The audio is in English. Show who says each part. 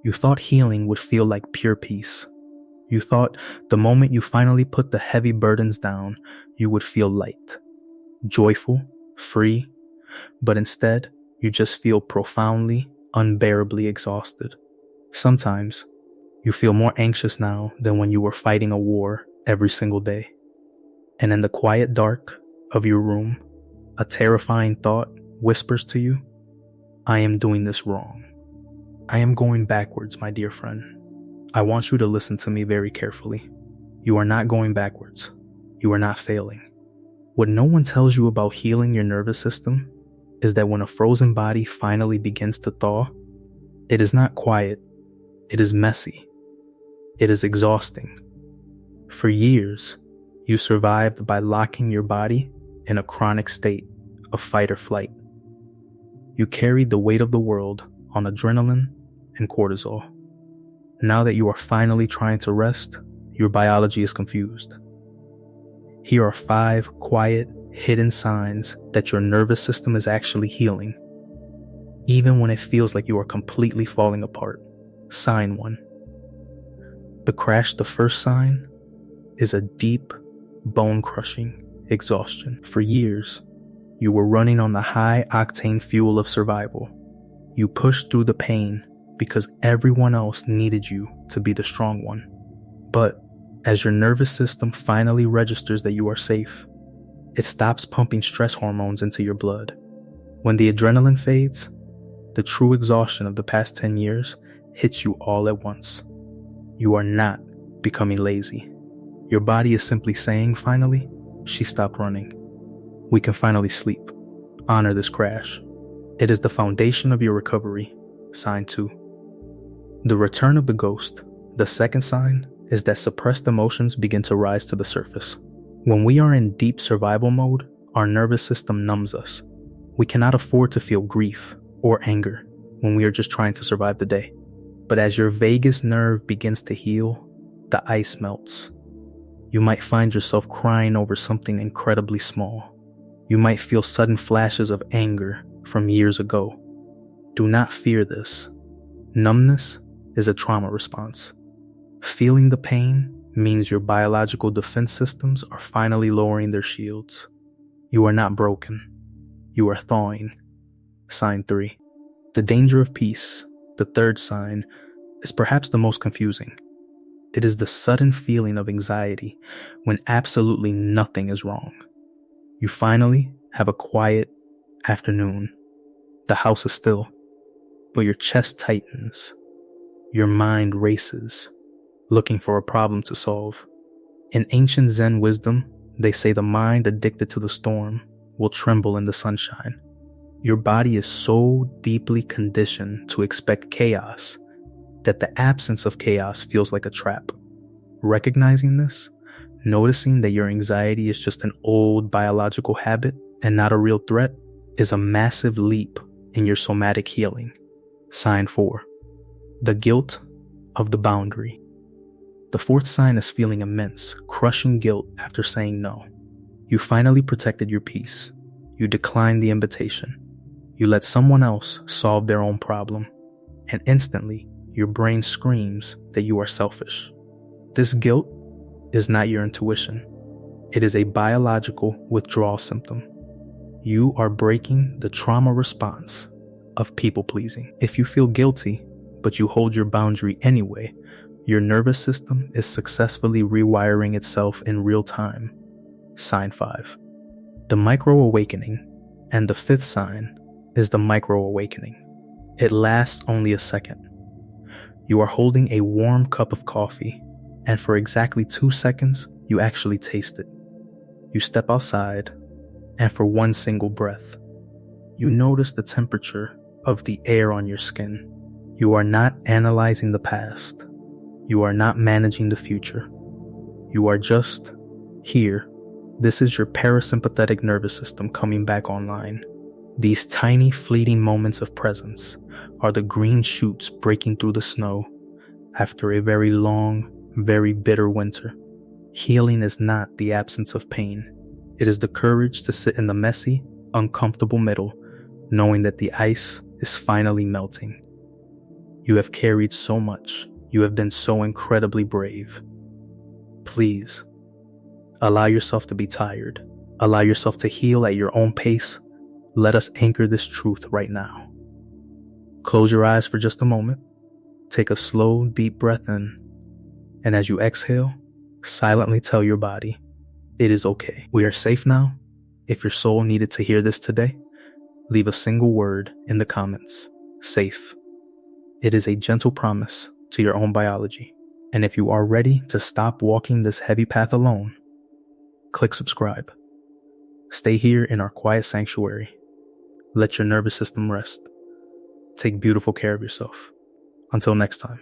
Speaker 1: You thought healing would feel like pure peace. You thought the moment you finally put the heavy burdens down, you would feel light, joyful, free, but instead, you just feel profoundly, unbearably exhausted. Sometimes, you feel more anxious now than when you were fighting a war every single day. And in the quiet dark of your room, a terrifying thought whispers to you, I am doing this wrong. I am going backwards, my dear friend. I want you to listen to me very carefully. You are not going backwards. You are not failing. What no one tells you about healing your nervous system is that when a frozen body finally begins to thaw, it is not quiet. It is messy. It is exhausting. For years, you survived by locking your body in a chronic state of fight or flight. You carried the weight of the world on adrenaline and cortisol. Now that you are finally trying to rest, your biology is confused. Here are 5 quiet, hidden signs that your nervous system is actually healing, even when it feels like you are completely falling apart. Sign 1. The first sign is a deep, bone-crushing exhaustion. For years, you were running on the high-octane fuel of survival. You pushed through the pain because everyone else needed you to be the strong one. But as your nervous system finally registers that you are safe, it stops pumping stress hormones into your blood. When the adrenaline fades, the true exhaustion of the past 10 years hits you all at once. You are not becoming lazy. Your body is simply saying, finally, she stopped running. We can finally sleep. Honor this crash. It is the foundation of your recovery. Sign 2. The return of the ghost. The second sign is that suppressed emotions begin to rise to the surface. When we are in deep survival mode, our nervous system numbs us. We cannot afford to feel grief or anger when we are just trying to survive the day. But as your vagus nerve begins to heal, the ice melts. You might find yourself crying over something incredibly small. You might feel sudden flashes of anger from years ago. Do not fear this. Numbness is a trauma response. Feeling the pain means your biological defense systems are finally lowering their shields. You are not broken. You are thawing. Sign 3. The danger of peace, the third sign, is perhaps the most confusing. It is the sudden feeling of anxiety when absolutely nothing is wrong. You finally have a quiet afternoon. The house is still, but your chest tightens. Your mind races, looking for a problem to solve. In ancient Zen wisdom, they say the mind addicted to the storm will tremble in the sunshine. Your body is so deeply conditioned to expect chaos that the absence of chaos feels like a trap. Recognizing this, noticing that your anxiety is just an old biological habit and not a real threat, is a massive leap in your somatic healing. Sign 4. The guilt of the boundary. The fourth sign is feeling immense, crushing guilt after saying no. You finally protected your peace. You declined the invitation. You let someone else solve their own problem, and instantly, your brain screams that you are selfish. This guilt is not your intuition. It is a biological withdrawal symptom. You are breaking the trauma response of people-pleasing. If you feel guilty, but you hold your boundary anyway, your nervous system is successfully rewiring itself in real time. Sign 5. The micro-awakening, and the fifth sign is the micro-awakening. It lasts only a second. You are holding a warm cup of coffee, and for exactly 2 seconds, you actually taste it. You step outside, and for one single breath, you notice the temperature of the air on your skin. You are not analyzing the past. You are not managing the future. You are just here. This is your parasympathetic nervous system coming back online. These tiny fleeting moments of presence are the green shoots breaking through the snow after a very long, very bitter winter. Healing is not the absence of pain. It is the courage to sit in the messy, uncomfortable middle, knowing that the ice is finally melting. You have carried so much. You have been so incredibly brave. Please, allow yourself to be tired. Allow yourself to heal at your own pace. Let us anchor this truth right now. Close your eyes for just a moment. Take a slow, deep breath in. And as you exhale, silently tell your body, it is okay. We are safe now. If your soul needed to hear this today, leave a single word in the comments. Safe. It is a gentle promise to your own biology. And if you are ready to stop walking this heavy path alone, click subscribe. Stay here in our quiet sanctuary. Let your nervous system rest. Take beautiful care of yourself. Until next time.